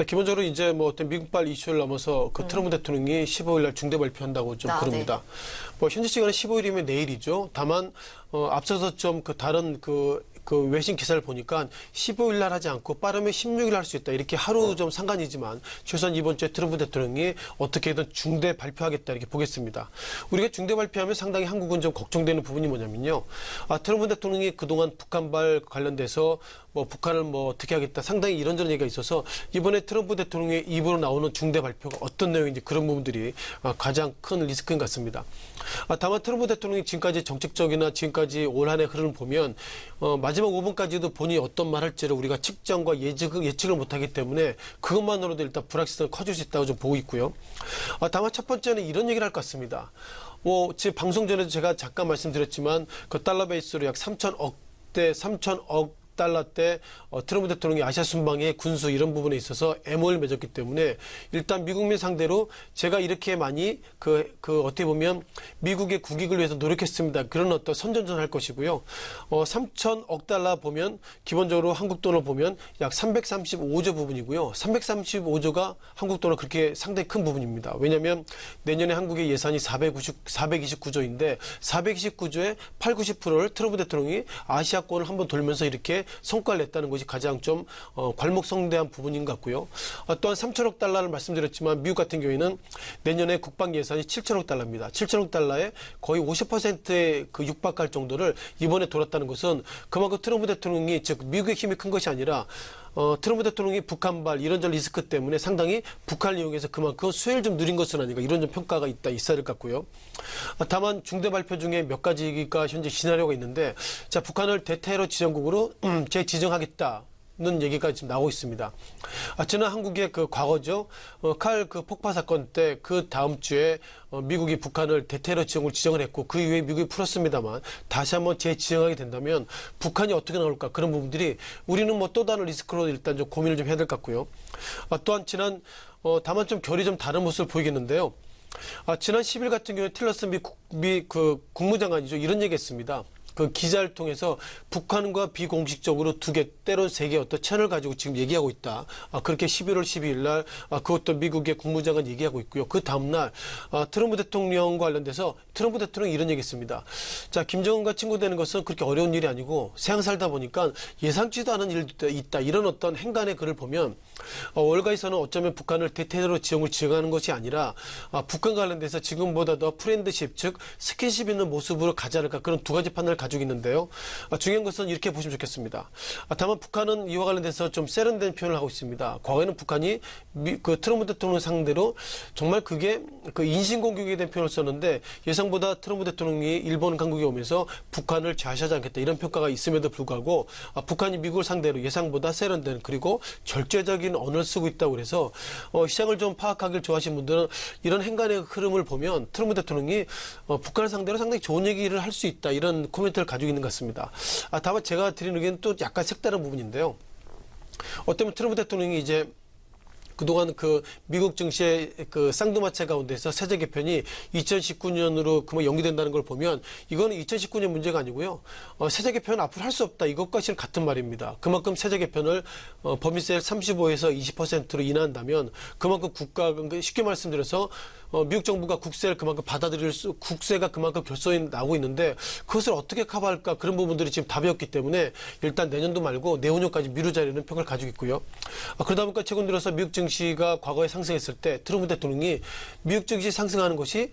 기본적으로 이제 뭐 어떤 미국발 이슈를 넘어서 그 트럼프 대통령이 15일 날 중대 발표한다고 좀 그럽니다. 네. 뭐 현지 시간은 15일이면 내일이죠. 다만 앞서서 좀 그 다른 그 외신 기사를 보니까 15일 날 하지 않고 빠르면 16일 할 수 있다. 이렇게 하루 좀 상관이지만 최소한 이번 주에 트럼프 대통령이 어떻게든 중대 발표하겠다 이렇게 보겠습니다. 우리가 중대 발표하면 상당히 한국은 좀 걱정되는 부분이 뭐냐면요. 트럼프 대통령이 그동안 북한발 관련돼서 뭐 북한을 뭐 어떻게 하겠다 상당히 이런저런 얘기가 있어서 이번에 트럼프 대통령의 입으로 나오는 중대 발표가 어떤 내용인지 그런 부분들이 가장 큰 리스크인 것 같습니다. 다만 트럼프 대통령이 지금까지 정책적이나 지금까지 올 한 해 흐름을 보면 마지막 5분까지도 본인이 어떤 말 할지를 우리가 측정과 예측을 못하기 때문에 그것만으로도 일단 불확실성이 커질 수 있다고 좀 보고 있고요. 다만 첫 번째는 이런 얘기를 할 것 같습니다. 지금 방송 전에도 제가 잠깐 말씀드렸지만 그 달러 베이스로 약 3천억 달러 때 트럼프 대통령이 아시아 순방의 군수 이런 부분에 있어서 MOU를 맺었기 때문에 일단 미국민 상대로 제가 이렇게 많이 어떻게 보면 미국의 국익을 위해서 노력했습니다. 그런 어떤 선전전을 할 것이고요. 3천억 달러 보면 기본적으로 한국 돈을 보면 약 335조 부분이고요. 335조가 한국 돈은 그렇게 상당히 큰 부분입니다. 왜냐하면 내년에 한국의 예산이 429조인데 429조의 8, 90%를 트럼프 대통령이 아시아권을 한번 돌면서 이렇게 성과를 냈다는 것이 가장 좀 괄목성대한 부분인 것 같고요. 또한 3천억 달러를 말씀드렸지만 미국 같은 경우에는 내년에 국방 예산이 7천억 달러입니다. 7천억 달러에 거의 50%의 그 육박할 정도를 이번에 돌았다는 것은 그만큼 트럼프 대통령이 즉 미국의 힘이 큰 것이 아니라 트럼프 대통령이 북한발 이런저런 리스크 때문에 상당히 북한을 이용해서 그만큼 수혜를 좀 누린 것은 아닌가 이런 좀 평가가 있어야 될 것 같고요. 다만 중대 발표 중에 몇 가지가 현재 시나리오가 있는데 자 북한을 대테러 지정국으로 재지정하겠다는 얘기가 지금 나오고 있습니다. 지난 한국의 그 과거죠. 칼 그 폭파 사건 때 그 다음 주에 미국이 북한을 대테러 지역으로 지정을 했고 그 이후에 미국이 풀었습니다만 다시 한번 재지정하게 된다면 북한이 어떻게 나올까 그런 부분들이 우리는 뭐 또 다른 리스크로 일단 좀 고민을 좀 해야 될 것 같고요. 또한 다만 좀 결이 좀 다른 모습을 보이겠는데요. 지난 10일 같은 경우에 틸러스 미 국무장관이죠. 이런 얘기했습니다. 그 기자를 통해서 북한과 비공식적으로 2개, 때론 3개 어떤 채널을 가지고 지금 얘기하고 있다. 그렇게 11월 12일 날 그것도 미국의 국무장관 얘기하고 있고요. 그 다음날 트럼프 대통령과 관련돼서 트럼프 대통령이 이런 얘기했습니다. 자, 김정은과 친구 되는 것은 그렇게 어려운 일이 아니고 세상 살다 보니까 예상치도 않은 일도 있다. 이런 어떤 행간의 글을 보면 월가에서는 어쩌면 북한을 대테러 지형을 지정하는 것이 아니라 북한 관련돼서 지금보다 더 프렌드십, 즉 스킨십 있는 모습으로 가지 않을까 그런 두 가지 판단을 가지고 있는데요. 중요한 것은 이렇게 보시면 좋겠습니다. 다만 북한은 이와 관련돼서 좀 세련된 표현을 하고 있습니다. 과거에는 북한이 그 트럼프 대통령 상대로 정말 그게 그 인신공격에 대한 표현을 썼는데 예상보다 트럼프 대통령이 일본 강국에 오면서 북한을 좌시하지 않겠다 이런 평가가 있음에도 불구하고 북한이 미국을 상대로 예상보다 세련된 그리고 절제적인 언어를 쓰고 있다고 그래서 시장을 좀 파악하기를 좋아하시는 분들은 이런 행간의 흐름을 보면 트럼프 대통령이 북한을 상대로 상당히 좋은 얘기를 할 수 있다 이런 코멘트를 가지고 있는 것 같습니다. 다만 제가 드리는 의견은 또 약간 색다른 부분인데요. 어쩌면 트럼프 대통령이 이제 그동안 그 미국 증시의 그 쌍두마차 가운데서 세제 개편이 2019년으로 그만 연기된다는 걸 보면 이거는 2019년 문제가 아니고요. 세제 개편 앞으로 할 수 없다. 이것과 실은 같은 말입니다. 그만큼 세제 개편을 법인세를 35에서 20%로 인하한다면 그만큼 쉽게 말씀드려서 미국 정부가 국세를 그만큼 국세가 그만큼 결손이 나오고 있는데 그것을 어떻게 커버할까 그런 부분들이 지금 답이 없기 때문에 일단 내년도 말고 내후년까지 미루자라는 평가를 가지고 있고요. 그러다 보니까 최근 들어서 미국 증시가 과거에 상승했을 때 트럼프 대통령이 미국 증시 상승하는 것이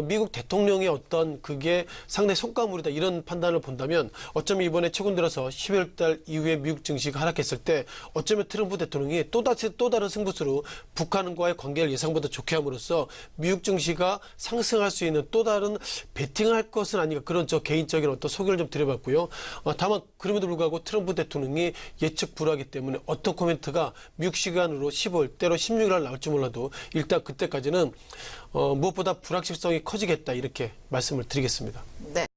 미국 대통령의 어떤 그게 상당히 성과물이다 이런 판단을 본다면 어쩌면 이번에 최근 들어서 12월 달 이후에 미국 증시가 하락했을 때 어쩌면 트럼프 대통령이 또 다른 승부수로 북한과의 관계를 예상보다 좋게 함으로써 미국 증시가 상승할 수 있는 또 다른 베팅을 할 것은 아닌가 그런 저 개인적인 어떤 소견을 좀 드려봤고요. 다만 그럼에도 불구하고 트럼프 대통령이 예측 불허하기 때문에 어떤 코멘트가 미국 시간으로 15일 때로 16일 날 나올지 몰라도 일단 그때까지는 무엇보다 불확실성이 커지겠다 이렇게 말씀을 드리겠습니다. 네.